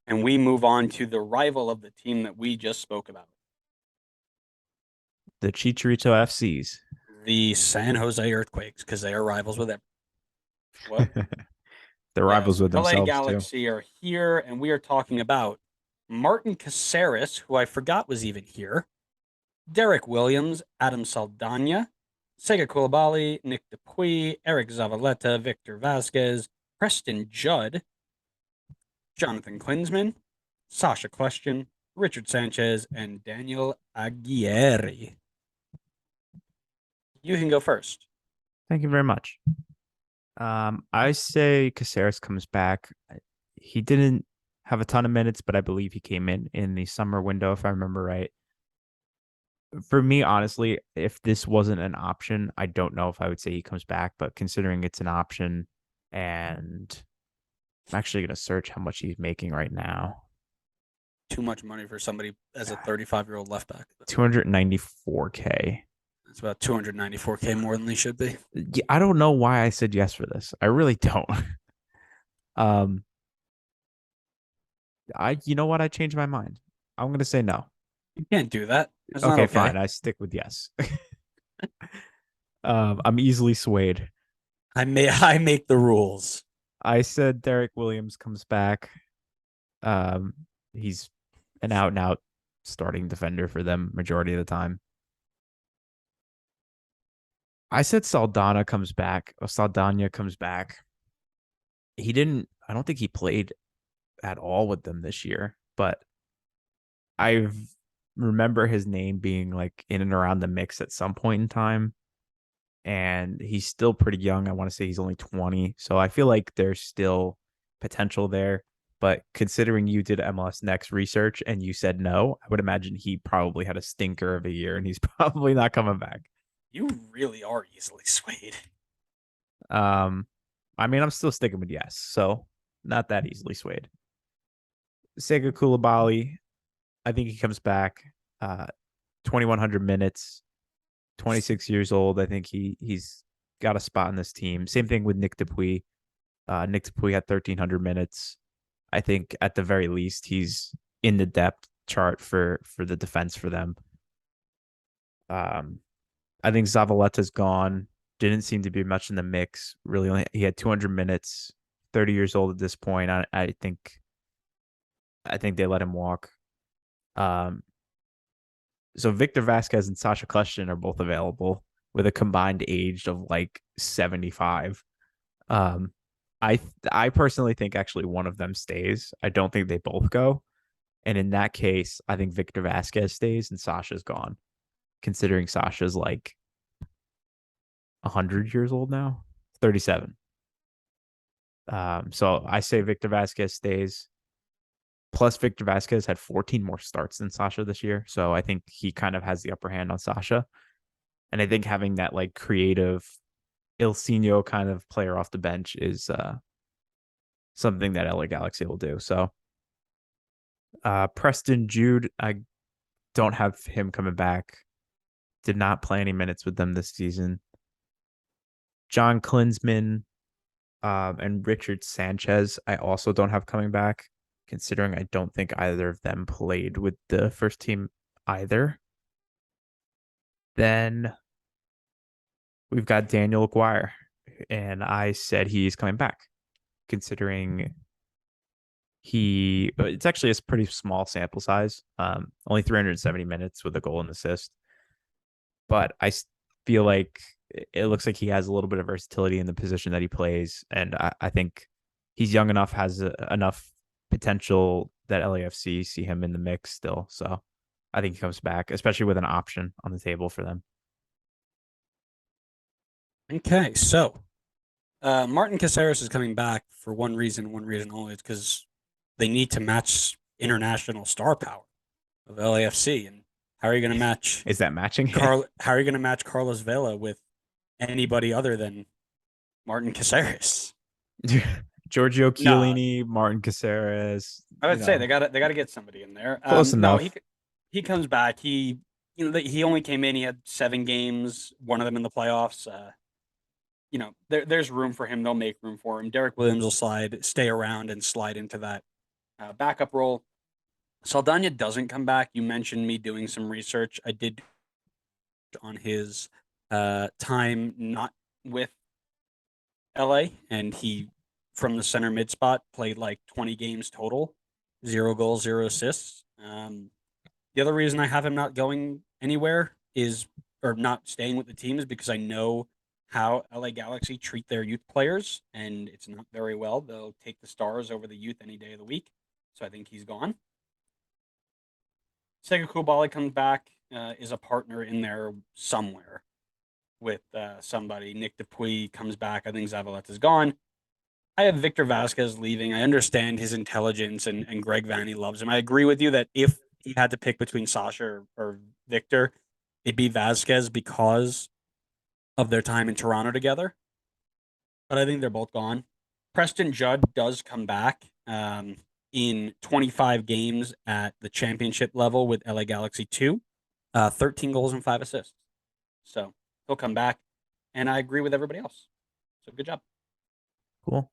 And we move on to the rival of the team that we just spoke about, The Chicharito FCs. the San Jose Earthquakes, because they are rivals with them. What? They're rivals Yes, with LA themselves too. Galaxy are here, and we are talking about Martin Caceres, who I forgot was even here, Derek Williams, Adam Saldana, Sega Coulibaly, Nick Dupuis, Eric Zavaleta, Victor Vasquez, Preston Judd, Jonathan Klinsman, Sasha Question, Richard Sanchez, and Daniel Aguirre. You can go first. Thank you very much. I say Caceres comes back. He didn't have a ton of minutes, but I believe he came in the summer window, if I remember right. For me, honestly, if this wasn't an option, I don't know if I would say he comes back, but considering it's an option, and I'm actually going to search how much he's making right now. Too much money for somebody as a 35-year-old left back. 294K. It's about 294K more than they should be. Yeah, I don't know why I said yes for this. I really don't. Um, you know what? I changed my mind. I'm going to say no. You can't do that. That's not Okay, okay. fine. I stick with yes. I'm easily swayed. I make the rules. I said Derek Williams comes back. Um, he's an out and out starting defender for them majority of the time. I said Saldana comes back. Or Saldana comes back. He didn't. I don't think he played at all with them this year, but I remember his name being like in and around the mix at some point in time. And he's still pretty young. I want to say he's only 20. So I feel like there's still potential there. But considering you did MLS Next research and you said no, I would imagine he probably had a stinker of a year and he's probably not coming back. You really are easily swayed. Um, I mean, I'm still sticking with yes. So not that easily swayed. Sega Koulibaly, I think he comes back. 2,100 minutes, 26 years old. I think he's got a spot in this team. Same thing with Nick Dupuis. Nick Dupuis had 1,300 minutes. I think at the very least he's in the depth chart for the defense for them. Um, I think Zavaleta's gone. Didn't seem to be much in the mix. Really, he had 200 minutes. 30 years old at this point. I think they let him walk. Um, so Victor Vasquez and Sasha Kljestan are both available with a combined age of like 75. Um, I personally think actually one of them stays. I don't think they both go. And in that case, I think Victor Vasquez stays and Sasha's gone, considering Sasha's like 100 years old now, 37. So I say Victor Vasquez stays. Plus, Victor Vasquez had 14 more starts than Sasha this year. So I think he kind of has the upper hand on Sasha. And I think having that like creative Ilsinho kind of player off the bench is something that LA Galaxy will do. So Preston Jude, I don't have him coming back. Did not play any minutes with them this season. John Klinsman and Richard Sanchez, I also don't have coming back, considering I don't think either of them played with the first team either. Then we've got Daniel Aguirre, and I said he's coming back, considering it's actually a pretty small sample size, only 370 minutes with a goal and assist. But I feel like it looks like he has a little bit of versatility in the position that he plays, and I think he's young enough, has enough potential that LAFC see him in the mix still. So I think he comes back, especially with an option on the table for them. Okay, so Martin Caceres is coming back for one reason only. It's because they need to match international star power of LAFC. And how are you going to match Is that matching it? How are you going to match Carlos Vela with anybody other than Martin Caceres? Giorgio No, Chiellini, Martin Caceres, I would say they got to get somebody in there. close No, enough. he comes back. He only came in. He had 7 games, one of them in the playoffs. There's room for him. They'll make room for him. Derek Williams will stay around and slide into that Backup role, Saldana doesn't come back. You mentioned me doing some research. I did on his time not with LA, and he from the center mid spot played like 20 games total, 0 goals, 0 assists. The other reason I have him not going anywhere is or not staying with the team is because I know how LA Galaxy treat their youth players, and it's not very well. They'll take the stars over the youth any day of the week. So I think he's gone. Sega Kubali comes back, is a partner in there somewhere with somebody. Nick Dupuis comes back. I think Zavaleta is gone. I have Victor Vasquez leaving. I understand his intelligence and Greg Vanny loves him. I agree with you that if he had to pick between Sasha or Victor, it'd be Vasquez because of their time in Toronto together. But I think they're both gone. Preston Judd does come back in 25 games at the championship level with LA Galaxy 2, 13 goals and 5 assists. So he'll come back. And I agree with everybody else. So good job. Cool.